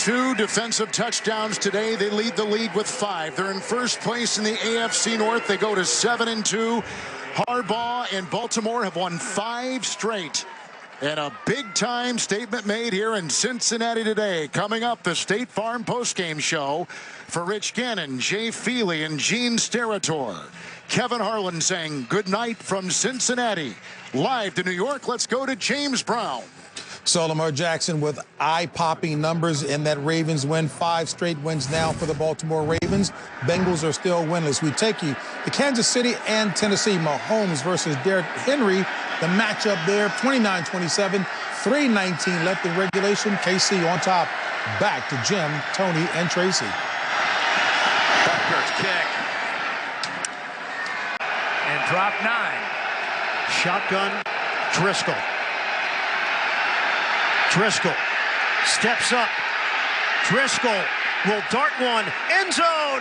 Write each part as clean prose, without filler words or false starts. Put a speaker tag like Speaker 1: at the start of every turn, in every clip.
Speaker 1: 2 defensive touchdowns today. They lead the league with 5. They're in first place in the AFC North. They go to 7-2. Harbaugh and Baltimore have won 5 straight. And a big-time statement made here in Cincinnati today. Coming up, the State Farm postgame show for Rich Gannon, Jay Feely, and Gene Steratore. Kevin Harlan saying good night from Cincinnati. Live to New York, let's go to James Brown.
Speaker 2: So Lamar Jackson with eye-popping numbers in that Ravens win. 5 straight wins now for the Baltimore Ravens. Bengals are still winless. We take you to Kansas City and Tennessee. Mahomes versus Derrick Henry. The matchup there, 29-27, 3:19 left in regulation. KC on top. Back to Jim, Tony, and Tracy.
Speaker 3: Butker's kick. And drop 9.
Speaker 4: Shotgun, Driscoll. Driscoll steps up. Driscoll will dart one. End zone.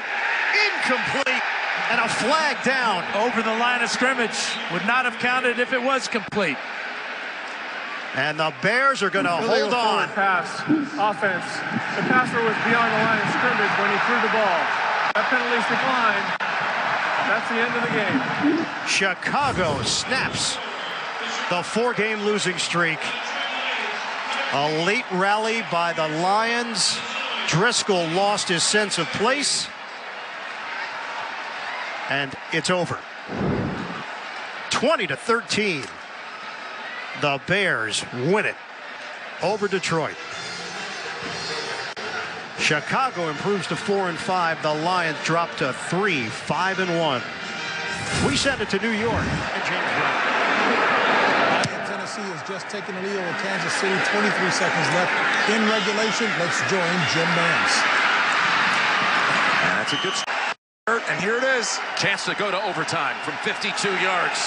Speaker 4: Incomplete. And a flag down.
Speaker 3: Over the line of scrimmage. Would not have counted if it was complete.
Speaker 4: And the Bears are going to hold on.
Speaker 5: Pass. Offense. The passer was beyond the line of scrimmage when he threw the ball. That penalty's declined. That's the end of the game.
Speaker 4: Chicago snaps the 4-game losing streak. A late rally by the Lions. Driscoll lost his sense of place. And it's over. 20-13. The Bears win it over Detroit. Chicago improves to 4-5. The Lions drop to 3-5-1. We send it to New York. And James Brown.
Speaker 2: Tennessee has just taken the lead over Kansas City. 23 seconds left in regulation. Let's join Jim Nance.
Speaker 6: And that's a good start. And here it is. Chance to go to overtime from 52 yards.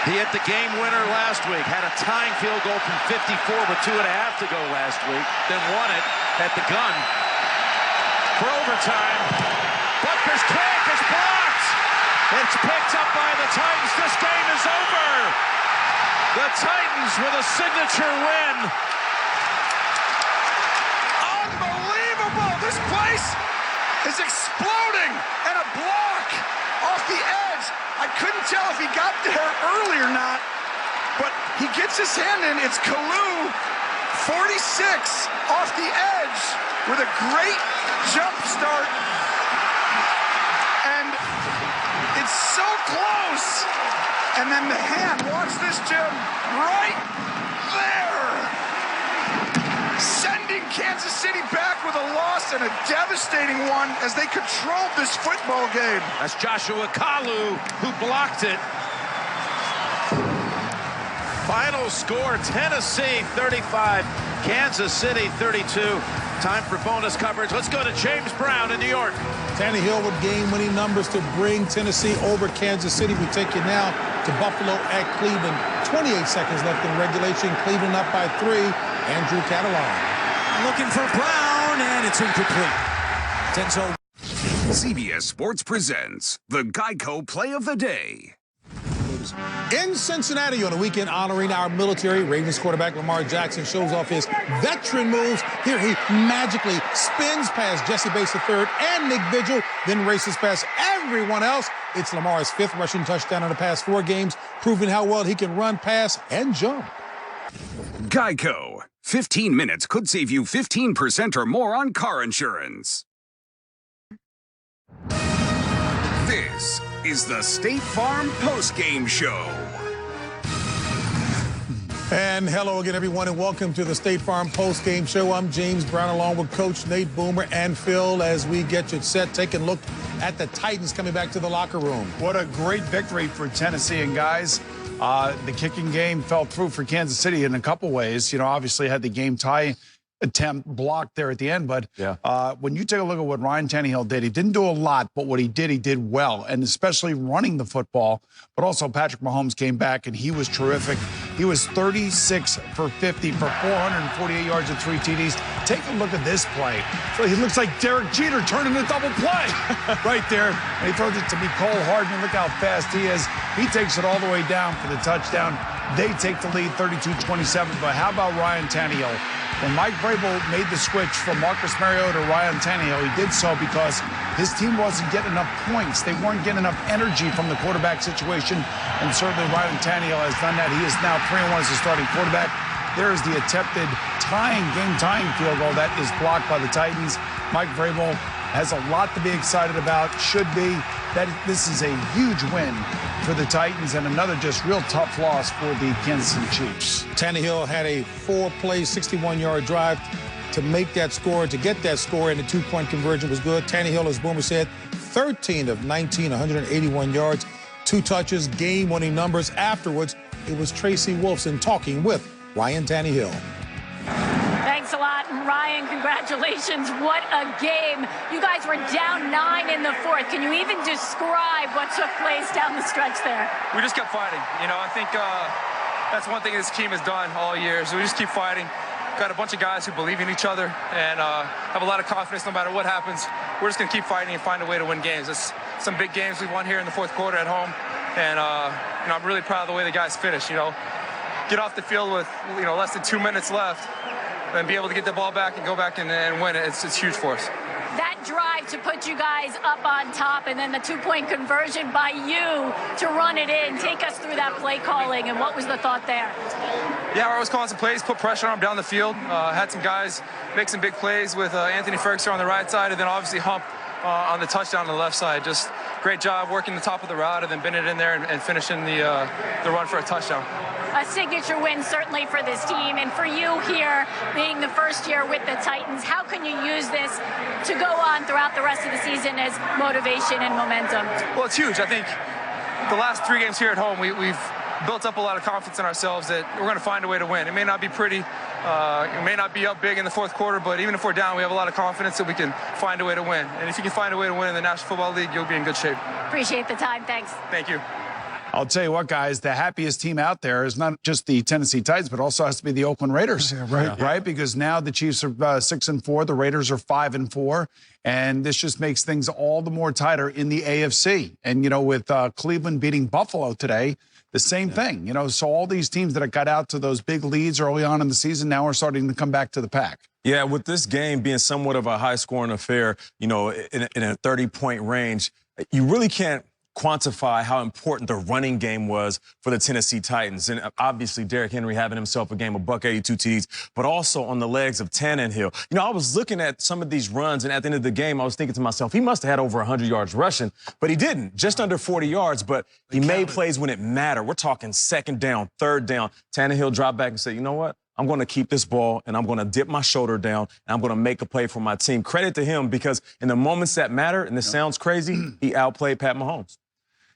Speaker 6: He hit the game winner last week. Had a tying field goal from 54 with 2.5 to go last week. Then won it at the gun for overtime. Butker's kick is blocked. It's picked up by the Titans. This game is over. The Titans with a signature win. Unbelievable. This place is exploding. And a block off the edge. I couldn't tell if he got there early or not, but he gets his hand in. It's Kalu, 46 off the edge with a great jump start. And it's so close. And then the hand, watch this, Jim, right there. Sending Kansas City back with a loss, and a devastating one as they controlled this football game. That's Joshua Kalu who blocked it. Final score, Tennessee 35, Kansas City 32. Time for bonus coverage. Let's go to James Brown in New York.
Speaker 2: Tannehill with game-winning numbers to bring Tennessee over Kansas City. We take you now to Buffalo at Cleveland. 28 seconds left in regulation. Cleveland up by 3. Andrew Catalan.
Speaker 7: Looking for Brown, and it's incomplete. Denzel.
Speaker 8: CBS Sports presents the Geico Play of the Day.
Speaker 2: In Cincinnati on a weekend honoring our military, Ravens quarterback Lamar Jackson shows off his veteran moves. Here he magically spins past Jesse Bates III and Nick Vigil, then races past everyone else. It's Lamar's 5th rushing touchdown in the past 4 games, proving how well he can run, pass, and jump.
Speaker 8: Geico. 15 minutes could save you 15% or more on car insurance. This is the State Farm postgame show.
Speaker 2: And hello again, everyone, and welcome to the State Farm postgame show. I'm James Brown, along with Coach Nate Boomer and Phil, as we get you set, taking a look at the Titans coming back to the locker room.
Speaker 9: What a great victory for Tennessee. And guys, the kicking game fell through for Kansas City in a couple ways. You know, obviously had the game tie attempt blocked there at the end. But when you take a look at what Ryan Tannehill did, he didn't do a lot, but what he did well, and especially running the football. But also Patrick Mahomes came back, and he was terrific. He was 36 for 50 for 448 yards and 3 TDs. Take a look at this play. So he looks like Derek Jeter turning a double play right there. And he throws it to Mecole Hardman. Look how fast he is. He takes it all the way down for the touchdown. They take the lead 32-27. But how about Ryan Tannehill? When Mike Vrabel made the switch from Marcus Mariota to Ryan Tannehill, he did so because his team wasn't getting enough points. They weren't getting enough energy from the quarterback situation, and certainly Ryan Tannehill has done that. He is now 3-1 as a starting quarterback. There is the attempted game-tying field goal that is blocked by the Titans. Mike Vrabel has a lot to be excited about, should be. This is a huge win for the Titans and another just real tough loss for the Kansas City Chiefs.
Speaker 2: Tannehill had a 4-play, 61-yard drive to make that score, to get that score, and the two-point conversion was good. Tannehill, as Boomer said, 13 of 19, 181 yards, 2 touches, game-winning numbers. Afterwards, it was Tracy Wolfson talking with Ryan Tannehill.
Speaker 10: Thanks a lot, Ryan. Congratulations. What a game. You guys were down 9 in the 4th. Can you even describe what took place down the stretch there?
Speaker 11: We just kept fighting. You know, I think that's one thing this team has done all year. So we just keep fighting. Got a bunch of guys who believe in each other and have a lot of confidence no matter what happens. We're just going to keep fighting and find a way to win games. It's some big games we won here in the 4th quarter at home. And, you know, I'm really proud of the way the guys finished, you know. Get off the field with, you know, less than 2 minutes left and be able to get the ball back and go back and win it. It's huge for us.
Speaker 10: That drive to put you guys up on top and then the 2-point conversion by you to run it in. Take us through that play calling and what was the thought there?
Speaker 11: Yeah, I was calling some plays, put pressure on them down the field. Had some guys make some big plays with Anthony Ferguson on the right side and then obviously Hump on the touchdown on the left side. Just great job working the top of the route and then bending it in there and finishing the run for a touchdown.
Speaker 10: A signature win certainly for this team and for you here being the first year with the Titans. How can you use this to go on throughout the rest of the season as motivation and momentum?
Speaker 11: Well, it's huge. I think the last 3 games here at home, we've built up a lot of confidence in ourselves that we're going to find a way to win. It may not be pretty. It may not be up big in the 4th quarter, but even if we're down, we have a lot of confidence that we can find a way to win. And if you can find a way to win in the National Football League, you'll be in good shape.
Speaker 10: Appreciate the time. Thanks.
Speaker 11: Thank you.
Speaker 9: I'll tell you what, guys, the happiest team out there is not just the Tennessee Titans, but also has to be the Oakland Raiders.
Speaker 2: Yeah, right.
Speaker 9: Right? Because now the Chiefs are 6-4, the Raiders are 5-4, and this just makes things all the more tighter in the AFC. And, you know, with Cleveland beating Buffalo today, the same thing. You know, so all these teams that got out to those big leads early on in the season now are starting to come back to the pack.
Speaker 12: Yeah, with this game being somewhat of a high-scoring affair, you know, in a 30-point range, you really can't quantify how important the running game was for the Tennessee Titans. And obviously, Derrick Henry having himself a game of $182 TDs, but also on the legs of Tannehill. You know, I was looking at some of these runs, and at the end of the game, I was thinking to myself, he must have had over 100 yards rushing, but he didn't. Just under 40 yards, but he made plays when it mattered. We're talking 2nd down, 3rd down. Tannehill dropped back and said, you know what? I'm going to keep this ball, and I'm going to dip my shoulder down, and I'm going to make a play for my team. Credit to him, because in the moments that matter, and this sounds crazy, he outplayed Pat Mahomes.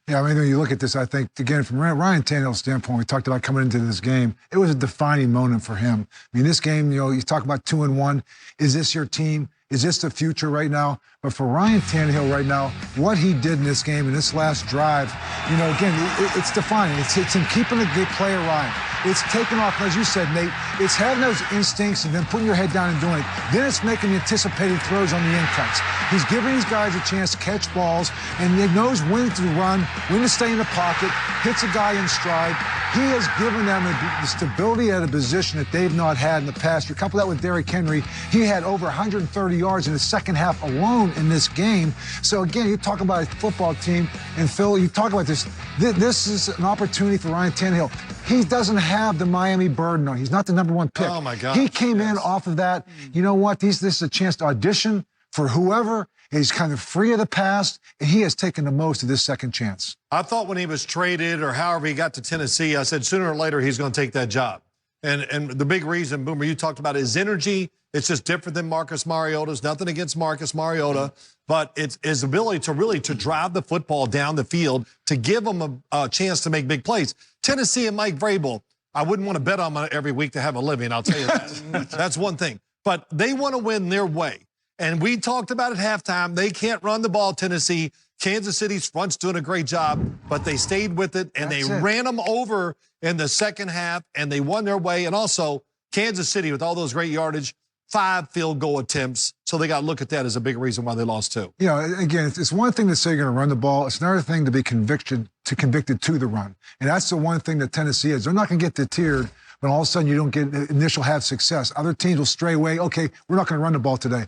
Speaker 13: Yeah, I mean, when you look at this, I think, again, from Ryan Tannehill's standpoint, we talked about coming into this game, it was a defining moment for him. I mean, this game, you know, you talk about 2-1. Is this your team? Is this the future right now? But for Ryan Tannehill right now, what he did in this game, in this last drive, you know, again, it's defining. It's him keeping a good play alive. It's taking off, as you said, Nate, it's having those instincts and then putting your head down and doing it. Then it's making anticipated throws on the in cuts. He's giving these guys a chance to catch balls, and he knows when to run, when to stay in the pocket, hits a guy in stride. He has given them the stability at a position that they've not had in the past. You couple that with Derrick Henry, he had over 130 yards in the second half alone in this game. So again, you talk about a football team, and Phil, you talk about this. This is an opportunity for Ryan Tannehill. He doesn't have the Miami burden on. He's not the #1 pick.
Speaker 1: Oh my God!
Speaker 13: He came in off of that. You know what? This is a chance to audition for whoever. He's kind of free of the past, and he has taken the most of this second chance.
Speaker 14: I thought when he was traded or however he got to Tennessee, I said sooner or later he's going to take that job. And the big reason, Boomer, you talked about his energy. It's just different than Marcus Mariota's. Nothing against Marcus Mariota, but it's his ability to really drive the football down the field to give him a chance to make big plays. Tennessee and Mike Vrabel, I wouldn't want to bet on him every week to have a living, I'll tell you that. That's one thing. But they want to win their way. And we talked about at halftime, they can't run the ball, Tennessee. Kansas City's front's doing a great job, but they stayed with it, and they ran them over in the second half, and they won their way. And also, Kansas City, with all those great yardage, 5 field goal attempts. So they got to look at that as a big reason why they lost too.
Speaker 13: You know, again, it's one thing to say you're going to run the ball. It's another thing to be convicted to the run. And that's the one thing that Tennessee is. They're not going to get deterred but all of a sudden you don't get initial half success. Other teams will stray away. Okay, we're not going to run the ball today.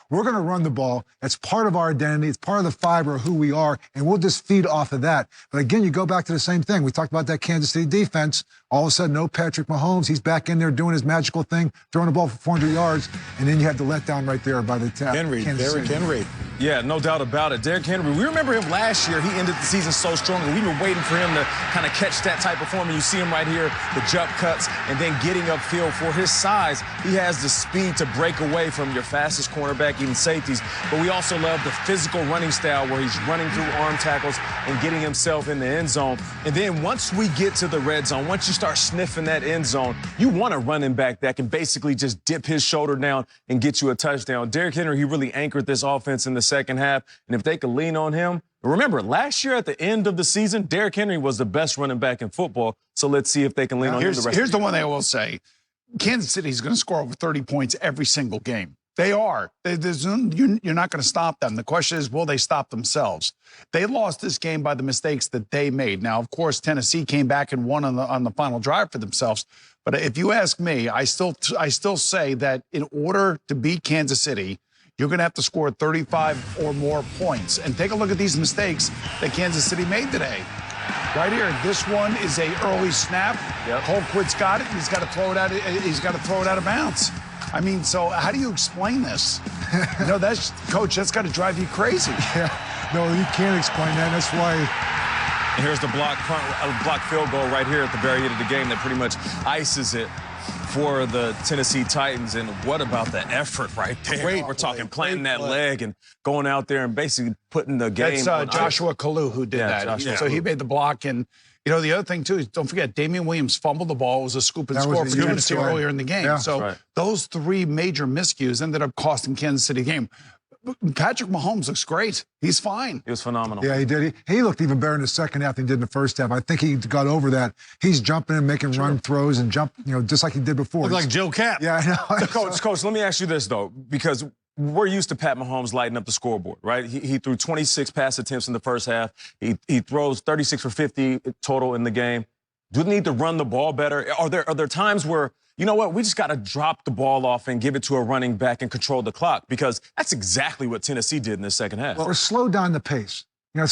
Speaker 13: We're going to run the ball. That's part of our identity. It's part of the fiber of who we are, and we'll just feed off of that. But again, you go back to the same thing. We talked about that Kansas City defense. All of a sudden, no Patrick Mahomes. He's back in there doing his magical thing, throwing the ball for 400 yards, and then you had the letdown right there by the
Speaker 2: Derrick Henry.
Speaker 12: Yeah, no doubt about it. Derrick Henry, we remember him last year. He ended the season so strong. We were waiting for him to kind of catch that type of form. And you see him right here, the jump cuts, and then getting upfield. For his size, he has the speed to break away from your fastest cornerback, even safeties. But we also love the physical running style where he's running through arm tackles and getting himself in the end zone. And then once we get to the red zone, once you start sniffing that end zone, you want a running back that can basically just dip his shoulder down and get you a touchdown. Derrick Henry, he really anchored this offense in the second half. And if they could lean on him, remember, last year at the end of the season, Derrick Henry was the best running back in football. So let's see if they can lean on him the rest
Speaker 9: Here's the one thing I will say. Kansas City is going to score over 30 points every single game. They are. You're not going to stop them. The question is, will they stop themselves? They lost this game by the mistakes that they made. Now, of course, Tennessee came back and won on the final drive for themselves. But if you ask me, I still say that in order to beat Kansas City, you're going to have to score 35 or more points. And take a look at these mistakes that Kansas City made today. Right here, this one is a early snap. Yep. Colquitt's got it. He's got to throw it out. He's got to throw it out of bounds. I mean, so how do you explain this? Coach, that's got to drive you crazy.
Speaker 13: Yeah, no, you can't explain that. That's why.
Speaker 12: And here's the block field goal right here at the very end of the game that pretty much ices it for the Tennessee Titans. And what about the effort right there? We're talking planting that leg and going out there and basically putting the game.
Speaker 9: That's Joshua Kalu who did that. So he made the block. And, you know, the other thing, too, is don't forget, Damian Williams fumbled the ball. It was a scoop and score for Tennessee earlier in the game. So those three major miscues ended up costing Kansas City the game. Patrick Mahomes looks great. He's fine.
Speaker 12: He was phenomenal.
Speaker 13: Yeah, he did. He looked even better in the second half than he did in the first half. I think he got over that. He's jumping and making run throws and jump, just like he did before.
Speaker 14: Look like Joe Cap.
Speaker 13: Yeah, I know.
Speaker 12: Coach, let me ask you this, though, because we're used to Pat Mahomes lighting up the scoreboard, right? He threw 26 pass attempts in the first half. He throws 36 for 50 total in the game. Do they need to run the ball better? Are there times where, you know what, we just got to drop the ball off and give it to a running back and control the clock? Because that's exactly what Tennessee did in the second half.
Speaker 13: Or slow down the pace. I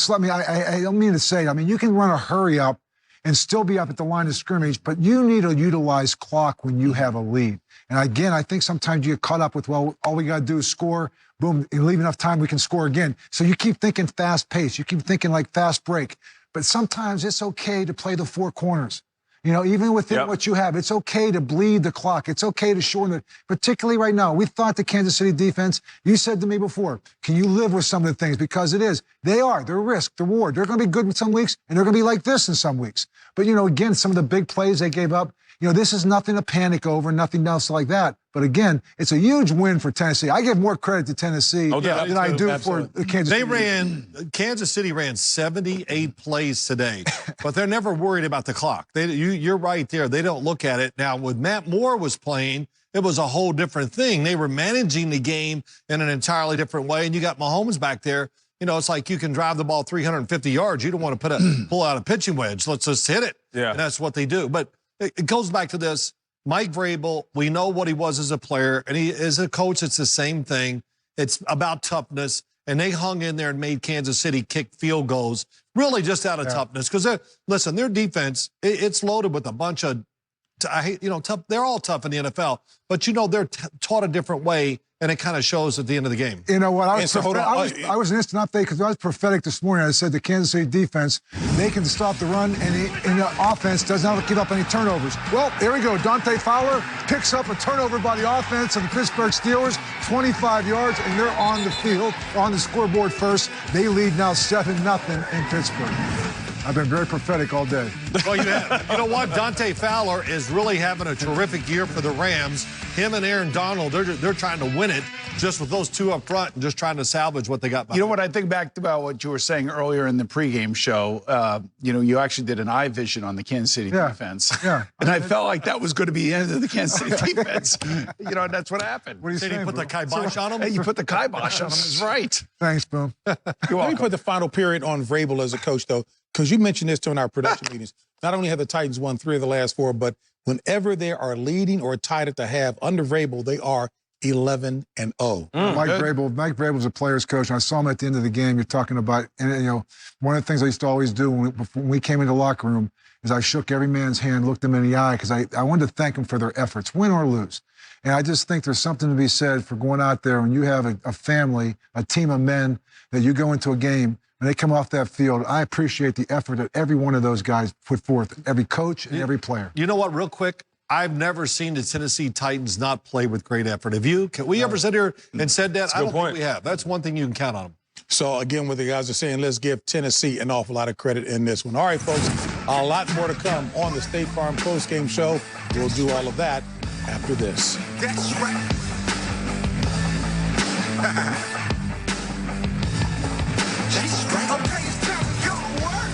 Speaker 13: don't mean to say, you can run a hurry up and still be up at the line of scrimmage, but you need to utilize clock when you have a lead. And again, I think sometimes you get caught up with, well, all we got to do is score, boom, and leave enough time, we can score again. So you keep thinking fast pace. You keep thinking like fast break. But sometimes it's okay to play the four corners. Even within what you have, it's okay to bleed the clock. It's okay to shorten it, particularly right now. We thought the Kansas City defense, you said to me before, can you live with some of the things? Because it is. They're risk, the reward. They're going to be good in some weeks, and they're going to be like this in some weeks. But, again, some of the big plays they gave up, this is nothing to panic over, nothing else like that. But again, it's a huge win for Tennessee. I give more credit to Tennessee than I do for the Kansas City.
Speaker 14: Kansas City ran 78 plays today, but they're never worried about the clock. You're right there. They don't look at it. Now, when Matt Moore was playing, it was a whole different thing. They were managing the game in an entirely different way, and you got Mahomes back there. It's like you can drive the ball 350 yards. You don't want to pull out a pitching wedge. Let's just hit it. Yeah. And that's what they do. But it goes back to this. Mike Vrabel, we know what he was as a player, and he as a coach, it's the same thing. It's about toughness, and they hung in there and made Kansas City kick field goals, really just out of toughness. Because their defense, it's loaded with a bunch of, tough. They're all tough in the NFL, but they're taught a different way, and it kind of shows at the end of the game.
Speaker 13: You know what? I was an instant update because I was prophetic this morning. I said the Kansas City defense, they can stop the run, and the offense does not give up any turnovers. Well, here we go. Dante Fowler picks up a turnover by the offense of the Pittsburgh Steelers, 25 yards, and they're on the field, on the scoreboard first. They lead now 7-0 in Pittsburgh. I've been very prophetic all day.
Speaker 14: Well, you know what? Dante Fowler is really having a terrific year for the Rams. Him and Aaron Donald, they're trying to win it just with those two up front and just trying to salvage what they got.
Speaker 9: You know what? I think back about what you were saying earlier in the pregame show. You actually did an eye vision on the Kansas City defense.
Speaker 13: Yeah.
Speaker 9: And I felt like that was going to be the end of the Kansas City defense. That's what happened.
Speaker 13: What are you saying,
Speaker 14: you put the kibosh on him?
Speaker 9: Hey, you put the kibosh on him. Is right.
Speaker 13: Thanks, Boom.
Speaker 2: Let me put the final period on Vrabel as a coach, though, because you mentioned this during our production meetings. Not only have the Titans won 3 of the last 4, but whenever they are leading or tied at the half under Vrabel, they are 11-0.
Speaker 13: Mike Vrabel's a player's coach, and I saw him at the end of the game. You're talking about, and one of the things I used to always do when we came into the locker room is I shook every man's hand, looked them in the eye, because I wanted to thank them for their efforts, win or lose. And I just think there's something to be said for going out there when you have a family, a team of men, that you go into a game, and they come off that field. I appreciate the effort that every one of those guys put forth, every coach and every player.
Speaker 14: You know what, real quick? I've never seen the Tennessee Titans not play with great effort. Have you? Can we ever sit here and said that? I don't think we have. That's one thing you can count on them.
Speaker 2: So, again, what the guys are saying, let's give Tennessee an awful lot of credit in this one. All right, folks, a lot more to come on the State Farm postgame show. We'll do all of that after this.
Speaker 15: That's right. That's right. Okay, it's time to go. Work.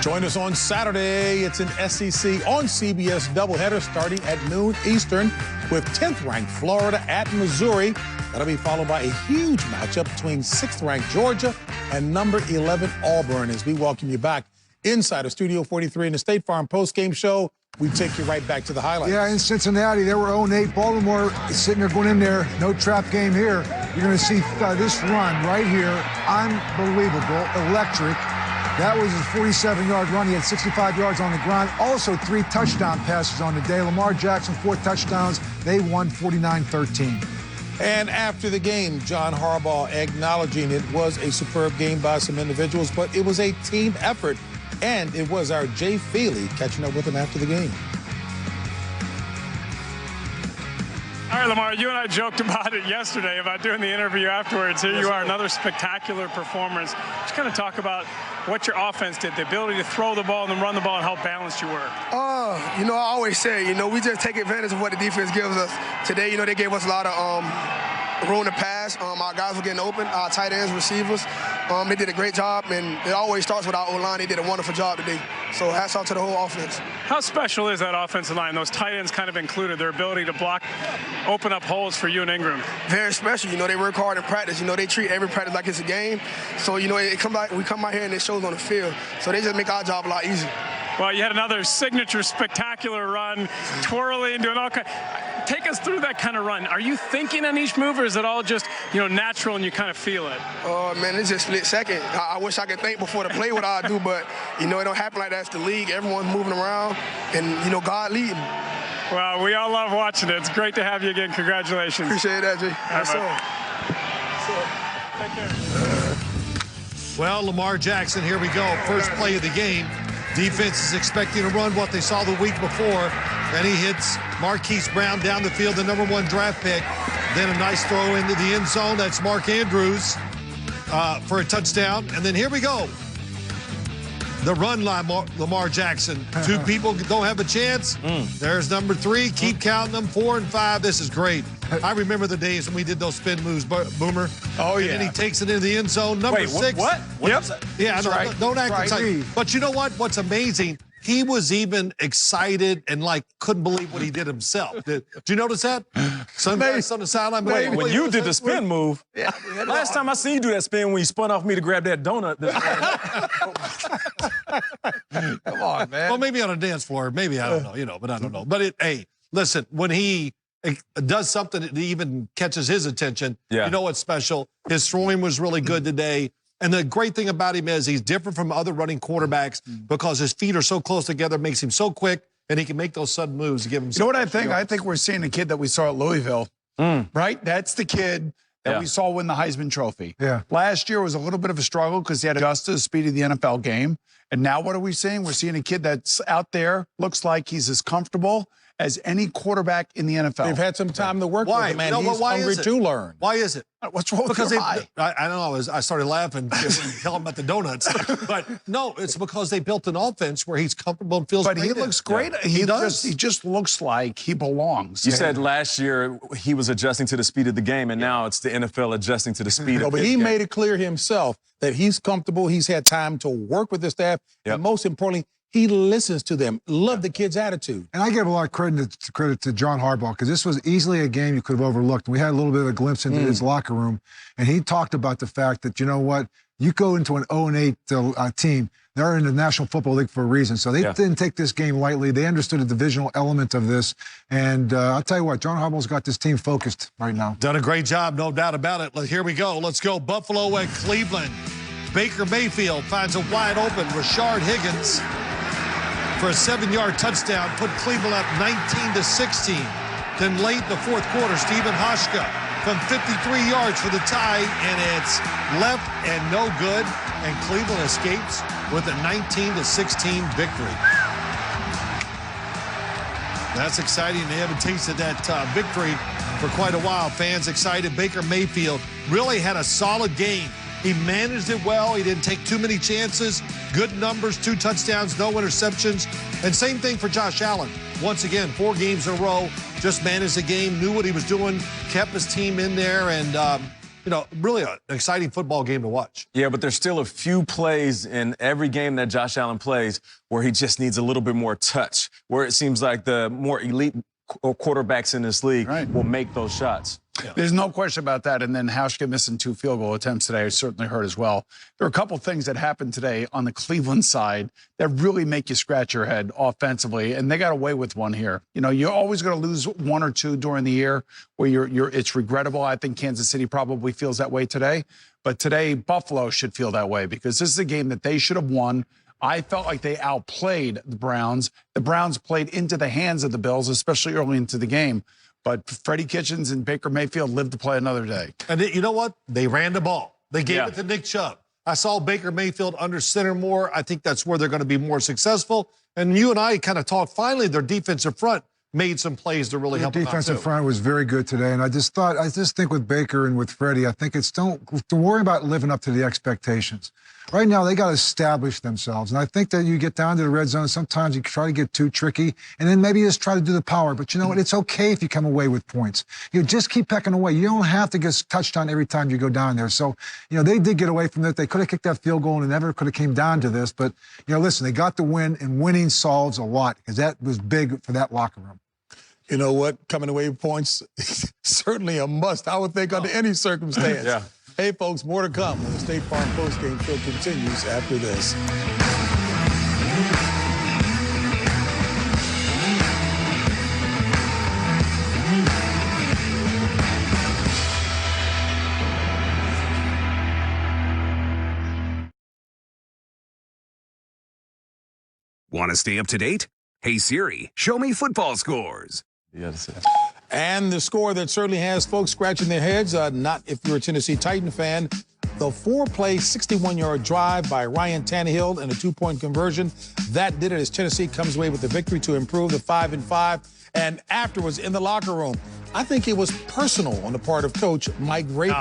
Speaker 2: Join us on Saturday. It's an SEC on CBS doubleheader starting at noon Eastern with 10th-ranked Florida at Missouri. That'll be followed by a huge matchup between 6th-ranked Georgia and number 11 Auburn as we welcome you back inside of Studio 43 in the State Farm postgame show. We take you right back to the highlights.
Speaker 13: Yeah, in Cincinnati, they were 0-8. Baltimore is sitting there going in there. No trap game here. You're going to see this run right here. Unbelievable. Electric. That was his 47-yard run. He had 65 yards on the ground. Also 3 touchdown passes on the day. Lamar Jackson, 4 touchdowns. They won 49-13.
Speaker 2: And after the game, John Harbaugh acknowledging it was a superb game by some individuals, but it was a team effort. And it was our Jay Feely catching up with him after the game.
Speaker 5: All right, Lamar, you and I joked about it yesterday about doing the interview afterwards. Here you are, another spectacular performance. Just kind of talk about what your offense did, the ability to throw the ball and then run the ball and how balanced you were.
Speaker 16: I always say, we just take advantage of what the defense gives us. Today, they gave us a lot of room to pass. Our guys were getting open, our tight ends, receivers. They did a great job, and it always starts with our O-line. They did a wonderful job today. So hats off to the whole offense.
Speaker 5: How special is that offensive line, those tight ends kind of included, their ability to block, open up holes for you and Ingram?
Speaker 16: Very special. They work hard in practice. They treat every practice like it's a game. So, we come out here and it shows on the field. So they just make our job a lot easier.
Speaker 5: Well, you had another signature spectacular run, twirling, doing all kinds. Take us through that kind of run. Are you thinking on each move, or is it all just, natural and you kind of feel it?
Speaker 16: Oh, man, it's just split second. I wish I could think before the play what I do, but, it don't happen like that. It's the league. Everyone's moving around, and, God leading.
Speaker 5: Well, we all love watching it. It's great to have you again. Congratulations.
Speaker 16: Appreciate that, Jay. Yes,
Speaker 5: sir. Take care.
Speaker 14: Well, Lamar Jackson, here we go. First play of the game. Defense is expecting to run what they saw the week before. And he hits Marquise Brown down the field, the #1 draft pick. Then a nice throw into the end zone. That's Mark Andrews for a touchdown. And then here we go. The run line, Lamar Jackson. 2 people don't have a chance. There's number 3. Keep counting them. 4 and 5. This is great. I remember the days when we did those spin moves, Boomer.
Speaker 2: Oh, yeah.
Speaker 14: And then he takes it into the end zone. Number 6.
Speaker 12: What?
Speaker 14: Yep. Yeah, don't act excited. But you know what? What's amazing? He was even excited and couldn't believe what he did himself. Did you notice that? Some guys on the sideline.
Speaker 12: When you did the spin move, last time I seen you do that spin when you spun off me to grab that donut.
Speaker 14: Come on, man. Well, maybe on a dance floor. Maybe, I don't know, but I don't know. But listen, when he does something that even catches his attention, you know what's special? His throwing was really good today. And the great thing about him is he's different from other running quarterbacks because his feet are so close together, makes him so quick, and he can make those sudden moves to give him.
Speaker 9: You know what I think? I think we're seeing a kid that we saw at Louisville, right? That's the kid that we saw win the Heisman Trophy.
Speaker 13: Yeah.
Speaker 9: Last year was a little bit of a struggle because he had to adjust to the speed of the NFL game. And now what are we seeing? We're seeing a kid that's out there, looks like he's as comfortable as any quarterback in the NFL.
Speaker 2: They've had some time to work with him, and he's hungry to learn.
Speaker 14: Why is it?
Speaker 9: What's wrong with your eye?
Speaker 14: I don't know. I started laughing tell him about the donuts. But no, it's because they built an offense where he's comfortable and feels great.
Speaker 9: But he looks great. Yeah. He does. He just looks like he belongs.
Speaker 12: You said last year he was adjusting to the speed of the game, and now it's the NFL adjusting to the speed of
Speaker 2: but he made it clear himself that he's comfortable. He's had time to work with the staff. And most importantly, he listens to them. Love the kid's attitude.
Speaker 13: And I give a lot of credit to John Harbaugh because this was easily a game you could have overlooked. We had a little bit of a glimpse into his locker room, and he talked about the fact that, you know what, You go into an 0-8 team, they're in the National Football League for a reason. So they didn't take this game lightly. They understood the divisional element of this. And I'll tell you what, John Harbaugh's got this team focused right now.
Speaker 14: Done a great job, no doubt about it. Here we go. Let's go. Buffalo at Cleveland. Baker Mayfield finds a wide open Rashard Higgins for a 7-yard touchdown, put Cleveland up 19-16. Then late in the fourth quarter, Stephen Hauschka from 53 yards for the tie, and it's left and no good, and Cleveland escapes with a 19-16 victory. That's exciting. They haven't tasted that victory for quite a while. Fans excited. Baker Mayfield really had a solid game. He managed it well. He didn't take too many chances. Good numbers, 2 touchdowns, no interceptions. And same thing for Josh Allen. Once again, 4 games in a row, just managed the game, knew what he was doing, kept his team in there, and, really an exciting football game to watch.
Speaker 12: Yeah, but there's still a few plays in every game that Josh Allen plays where he just needs a little bit more touch, where it seems like the more elite quarterbacks in this league will make those shots.
Speaker 9: Yeah. There's no question about that. And then Hauschka missing 2 field goal attempts today certainly hurt as well. There are a couple things that happened today on the Cleveland side that really make you scratch your head offensively, and they got away with one here. You know, you're always going to lose 1 or 2 during the year where it's regrettable. I think Kansas City probably feels that way today. But today, Buffalo should feel that way because this is a game that they should have won. I felt like they outplayed the Browns. The Browns played into the hands of the Bills, especially early into the game. But Freddie Kitchens and Baker Mayfield lived to play another day.
Speaker 14: And you know what? They ran the ball. They gave it to Nick Chubb. I saw Baker Mayfield under center more. I think that's where they're going to be more successful. And you and I kind of talked, finally, their defensive front made some plays to really help them out, too.
Speaker 13: Defensive front was very good today. And I just think with Baker and with Freddie, I think don't worry about living up to the expectations. Right now, they got to establish themselves. And I think that you get down to the red zone, sometimes you try to get too tricky, and then maybe you just try to do the power. But you know what? It's okay if you come away with points. You just keep pecking away. You don't have to get touched on every time you go down there. So, they did get away from it. They could have kicked that field goal, and it never could have came down to this. But, listen, they got the win, and winning solves a lot because that was big for that locker room.
Speaker 2: You know what? Coming away with points, certainly a must, I would think, under any circumstance.
Speaker 12: Yeah.
Speaker 2: Hey, folks, more to come when the State Farm postgame show continues after this.
Speaker 8: Want to stay up to date? Hey Siri, show me football scores.
Speaker 2: And the score that certainly has folks scratching their heads, not if you're a Tennessee Titan fan, the 4-play, 61-yard drive by Ryan Tannehill and a 2-point conversion. That did it as Tennessee comes away with the victory to improve the 5-5. And afterwards in the locker room, I think it was personal on the part of Coach Mike Vrabel.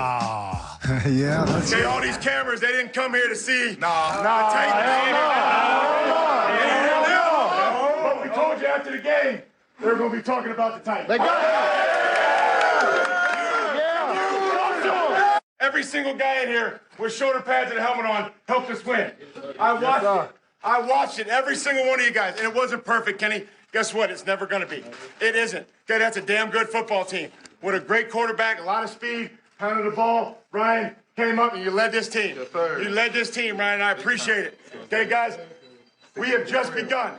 Speaker 13: Yeah.
Speaker 17: Okay, all these cameras, they didn't come here to see the But we told you after the game, they were going to be talking about the Titans. They got it. Every single guy in here with shoulder pads and a helmet on helped us win. I watched it, every single one of you guys, and it wasn't perfect, Kenny. Guess what? It's never going to be. It isn't. Okay, that's a damn good football team with a great quarterback, a lot of speed, pounded the ball. Ryan came up and you led this team. Yes, sir. You led this team, Ryan, and I appreciate it. Okay, guys, we have just begun.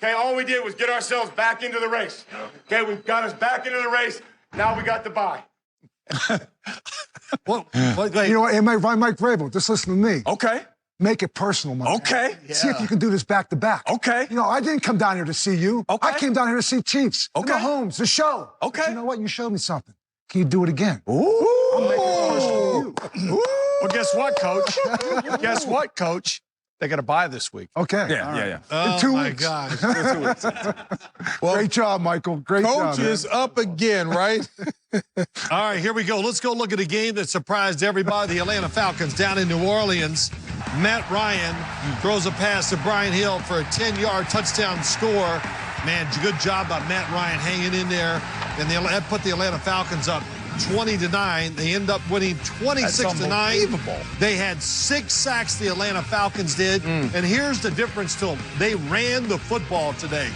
Speaker 17: Okay, all we did was get ourselves back into the race. Okay, we got us back into the race. Now we got the bye.
Speaker 13: You know what, Mike Vrabel, just listen to me.
Speaker 2: Okay.
Speaker 13: Make it personal, Mike.
Speaker 2: Okay.
Speaker 13: See if you can do this back to back.
Speaker 2: Okay.
Speaker 13: I didn't come down here to see you.
Speaker 2: Okay.
Speaker 13: I came down here to see Chiefs.
Speaker 2: Okay.
Speaker 13: The Mahomes, the show.
Speaker 2: Okay.
Speaker 13: But you know what? You showed me something. Can you do it again?
Speaker 2: Ooh.
Speaker 13: I'll make it personal with you.
Speaker 9: Well, guess what, Coach? They got to bye this week.
Speaker 13: Okay.
Speaker 12: Yeah.
Speaker 14: Oh,
Speaker 13: In 2
Speaker 14: my
Speaker 13: weeks.
Speaker 14: gosh.
Speaker 13: Well, great job, Michael. Great job.
Speaker 2: Coach is up again, right?
Speaker 14: All right, here we go. Let's go look at a game that surprised everybody. The Atlanta Falcons down in New Orleans. Matt Ryan throws a pass to Brian Hill for a 10-yard touchdown score. Man, good job by Matt Ryan hanging in there. And that put the Atlanta Falcons up 20-9. They end up winning 26-9. They had 6 sacks, the Atlanta Falcons did. And here's the difference to them. They ran the football today.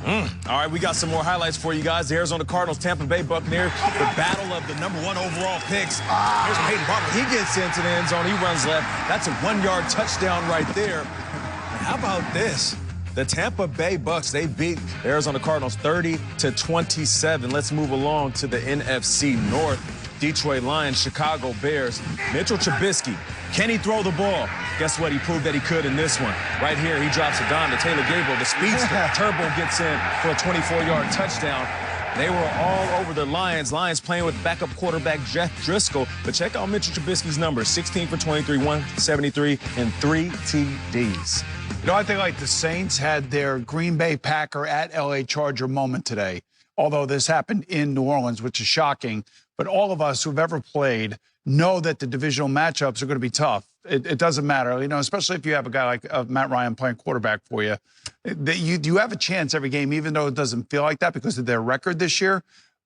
Speaker 12: All right, we got some more highlights for you guys. The Arizona Cardinals, Tampa Bay Buccaneers, the battle of the #1 overall picks. Here's Peyton Barber. He gets into the end zone. He runs left. That's a 1-yard touchdown right there. And how about this? The Tampa Bay Bucks, they beat the Arizona Cardinals 30-27. Let's move along to the NFC North. Detroit Lions, Chicago Bears. Mitchell Trubisky, can he throw the ball? Guess what? He proved that he could in this one. Right here, he drops a dime to Taylor Gabriel. The speedster, Turbo gets in for a 24-yard touchdown. They were all over the Lions. Lions playing with backup quarterback Jeff Driscoll. But check out Mitchell Trubisky's numbers. 16 for 23, 173, and 3 TDs.
Speaker 9: You know, I think like the Saints had their Green Bay Packer at LA Charger moment today, although this happened in New Orleans, which is shocking. But all of us who've ever played know that the divisional matchups are going to be tough. It doesn't matter, you know, especially if you have a guy like Matt Ryan playing quarterback for you. You have a chance every game, even though it doesn't feel like that because of their record this year.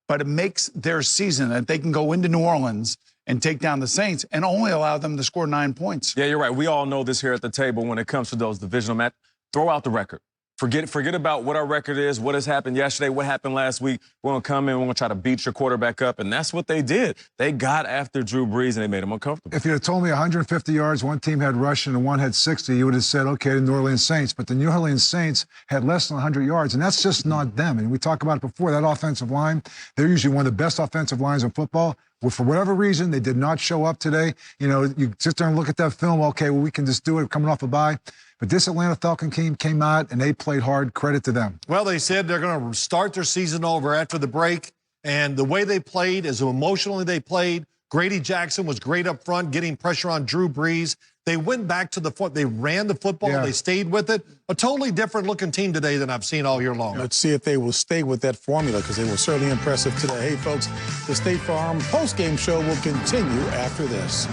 Speaker 9: But it makes their season that they can go into New Orleans and take down the Saints and only allow them to score 9 points.
Speaker 12: Yeah, you're right. We all know this here at the table when it comes to those divisional matches. Throw out the record. Forget about what our record is, what has happened yesterday, what happened last week. We're going to come in, we're going to try to beat your quarterback up, and that's what they did. They got after Drew Brees, and they made him uncomfortable.
Speaker 13: If you had told me 150 yards, one team had rushing and one had 60, you would have said, okay, the New Orleans Saints. But the New Orleans Saints had less than 100 yards, and that's just not them. And we talked about it before, that offensive line, they're usually one of the best offensive lines in football. Well, for whatever reason, they did not show up today. You know, you sit there and look at that film, okay, well, we can just do it coming off a bye. But this Atlanta Falcon team came out, and they played hard. Credit to them.
Speaker 14: Well, they said they're going to start their season over after the break, and the way they played, as emotionally they played, Grady Jackson was great up front, getting pressure on Drew Brees. They went back to the foot. They ran the football. Yeah. They stayed with it. A totally different-looking team today than I've seen all year long.
Speaker 2: Let's see if they will stay with that formula because they were certainly impressive today. Hey, folks, the State Farm post-game show will continue after this.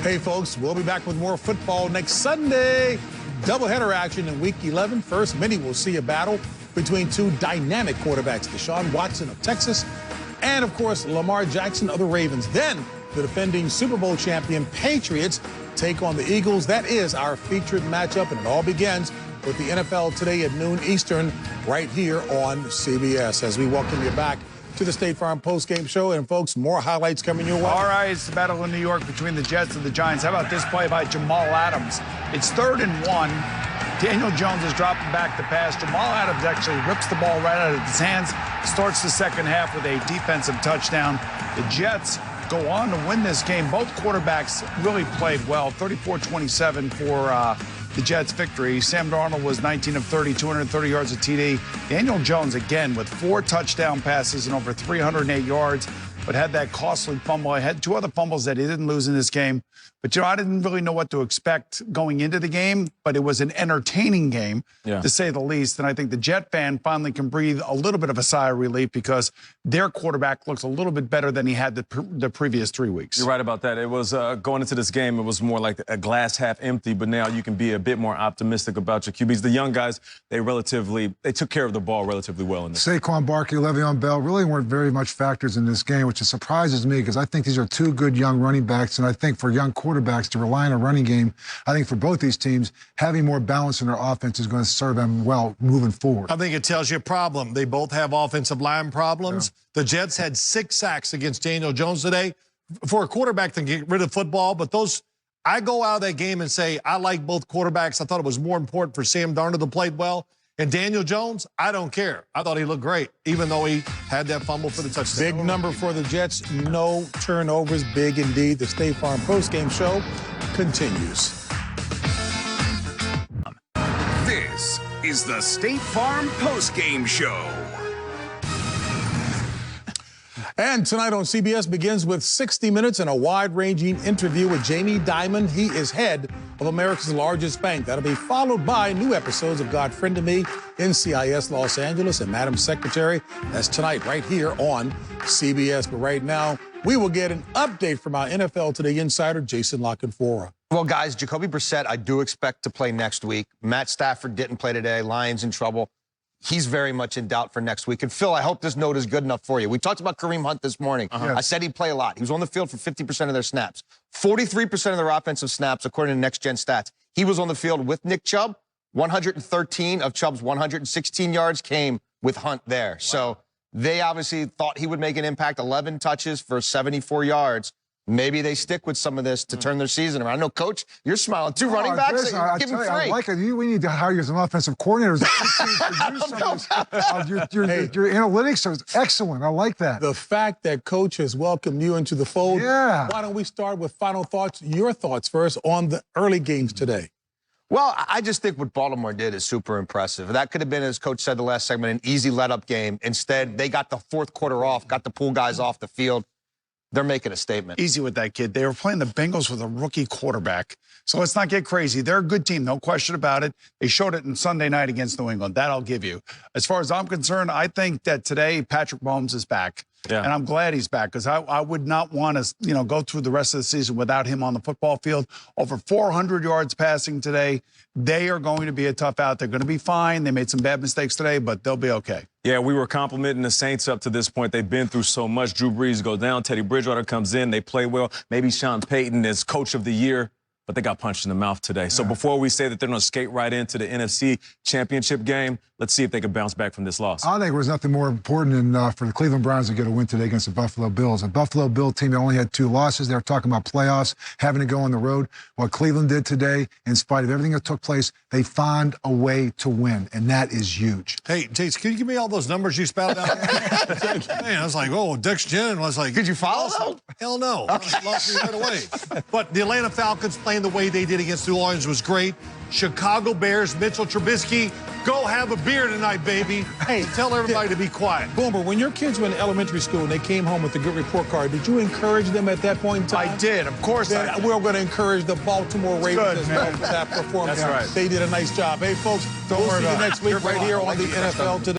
Speaker 2: Hey, folks, we'll be back with more football next Sunday. Doubleheader action in Week 11. First, many will see a battle between two dynamic quarterbacks, Deshaun Watson of Texas and, of course, Lamar Jackson of the Ravens. Then, the defending Super Bowl champion Patriots take on the Eagles. That is our featured matchup, and it all begins with the NFL today at noon Eastern right here on CBS. As we welcome you back to the State Farm postgame show. And, folks, more highlights coming your way.
Speaker 9: All right, it's the battle in New York between the Jets and the Giants. How about this play by Jamal Adams? It's 3rd and 1. Daniel Jones is dropping back the pass. Jamal Adams actually rips the ball right out of his hands, starts the second half with a defensive touchdown. The Jets go on to win this game. Both quarterbacks really played well. 34-27 for the Jets' victory. Sam Darnold was 19 of 30, 230 yards of TD. Daniel Jones, again, with 4 touchdown passes and over 308 yards, but had that costly fumble. I had 2 other fumbles that he didn't lose in this game. But, you know, I didn't really know what to expect going into the game, but it was an entertaining game, to say the least. And I think the Jet fan finally can breathe a little bit of a sigh of relief because their quarterback looks a little bit better than he had the previous 3 weeks.
Speaker 12: You're right about that. It was going into this game, it was more like a glass half empty, but now you can be a bit more optimistic about your QBs. The young guys, they took care of the ball relatively well in this.
Speaker 13: Saquon Barkley, Le'Veon Bell really weren't very much factors in this game, which surprises me because I think these are 2 good young running backs, and I think for young quarterbacks to rely on a running game, I think for both these teams, having more balance in their offense is going to serve them well moving forward.
Speaker 14: I think it tells you a problem. They both have offensive line problems. Yeah. The Jets had 6 sacks against Daniel Jones today. For a quarterback to get rid of football, but I go out of that game and say, I like both quarterbacks. I thought it was more important for Sam Darnold to play well. And Daniel Jones, I don't care. I thought he looked great, even though he had that fumble for the touchdown.
Speaker 2: Big number for the Jets. No turnovers. Big indeed. The State Farm postgame show continues.
Speaker 8: This is the State Farm postgame show.
Speaker 2: And tonight on CBS begins with 60 Minutes and a wide-ranging interview with Jamie Dimon. He is head of America's largest bank. That'll be followed by new episodes of God Friend to Me, NCIS Los Angeles, and Madam Secretary. That's tonight right here on CBS. But right now, we will get an update from our NFL Today insider, Jason Lockenfora.
Speaker 18: Well, guys, Jacoby Brissett, I do expect to play next week. Matt Stafford didn't play today. Lions in trouble. He's very much in doubt for next week. And, Phil, I hope this note is good enough for you. We talked about Kareem Hunt this morning.
Speaker 2: Yes.
Speaker 18: I said he'd play a lot. He was on the field for 50% of their snaps. 43% of their offensive snaps, according to Next Gen Stats. He was on the field with Nick Chubb. 113 of Chubb's 116 yards came with Hunt there. Wow. So they obviously thought he would make an impact. 11 touches for 74 yards. Maybe they stick with some of this to turn their season around. I know, Coach, you're smiling. Two running backs, give him 3.
Speaker 13: I like it. We need to hire you some offensive coordinators. Your analytics are excellent. I like that.
Speaker 2: The fact that Coach has welcomed you into the fold.
Speaker 13: Yeah.
Speaker 2: Why don't we start with final thoughts, your thoughts first on the early games today?
Speaker 18: Well, I just think what Baltimore did is super impressive. That could have been, as Coach said the last segment, an easy let-up game. Instead, they got the fourth quarter off, got the pool guys off the field. They're making a statement.
Speaker 9: Easy with that kid. They were playing the Bengals with a rookie quarterback. So let's not get crazy. They're a good team, no question about it. They showed it on Sunday night against New England. That I'll give you. As far as I'm concerned, I think that today Patrick Mahomes is back. Yeah. And I'm glad he's back because I would not want to, go through the rest of the season without him on the football field. Over 400 yards passing today. They are going to be a tough out. They're going to be fine. They made some bad mistakes today, but they'll be okay.
Speaker 12: Yeah, we were complimenting the Saints up to this point. They've been through so much. Drew Brees goes down. Teddy Bridgewater comes in. They play well. Maybe Sean Payton is Coach of the Year, but they got punched in the mouth today. Yeah. So before we say that they're going to skate right into the NFC Championship game, let's see if they can bounce back from this loss.
Speaker 13: I think there was nothing more important than for the Cleveland Browns to get a win today against the Buffalo Bills. A Buffalo Bill team that only had 2 losses. They were talking about playoffs, having to go on the road. What Cleveland did today, in spite of everything that took place, they found a way to win, and that is huge.
Speaker 14: Hey, Chase, can you give me all those numbers you spelled out? Man, I was like, oh, Dex Jen. I was like,
Speaker 18: did you follow them?
Speaker 14: Hell no. Lost me right away. But the Atlanta Falcons playing the way they did against New Orleans was great. Chicago Bears, Mitchell Trubisky, go have a beer tonight, baby. Hey, tell everybody to be quiet.
Speaker 2: Boomer, when your kids were in elementary school and they came home with a good report card, did you encourage them at that point in time?
Speaker 9: I did, of course.
Speaker 2: We're going to encourage the Baltimore Ravens as well for that performance.
Speaker 9: That's right.
Speaker 2: They did a nice job. Hey, folks, we'll see you next week right here on the NFL Today.